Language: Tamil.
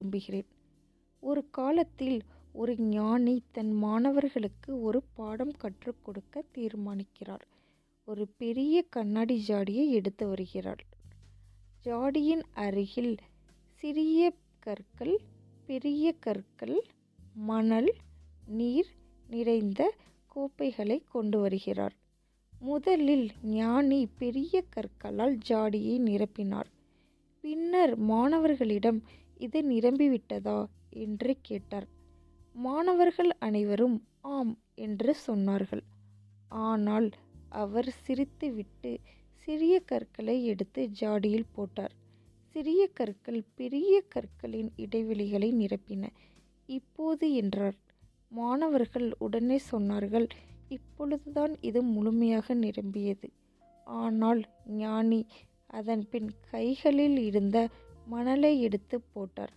விரும்புகிறேன். ஒரு காலத்தில் ஒரு ஞானி தன் மாணவர்களுக்கு ஒரு பாடம் கற்றுக் கொடுக்க தீர்மானிக்கிறார். ஒரு பெரிய கண்ணாடி ஜாடியை எடுத்து வருகிறார். ஜாடியின் அருகில் சிறிய கற்கள், பெரிய கற்கள், மணல், நீர் நிறைந்த கோப்பைகளை கொண்டு வருகிறார். முதலில் ஞானி பெரிய கற்களால் ஜாடியை நிரப்பினார். பின்னர் மாணவர்களிடம் இது நிரம்பிவிட்டதா என்று கேட்டார். மாணவர்கள் அனைவரும் ஆம் என்று சொன்னார்கள். ஆனால் அவர் சிரித்துவிட்டு சிறிய கற்களை எடுத்து ஜாடியில் போட்டார். சிறிய கற்கள் பெரிய கற்களின் இடைவெளிகளை நிரப்பின. இப்போது என்றார். மாணவர்கள் உடனே சொன்னார்கள், இப்பொழுதுதான் இது முழுமையாக நிரம்பியது. ஆனால் ஞானி அதன் பின் கைகளில் இருந்த மணலை எடுத்து போட்டார்.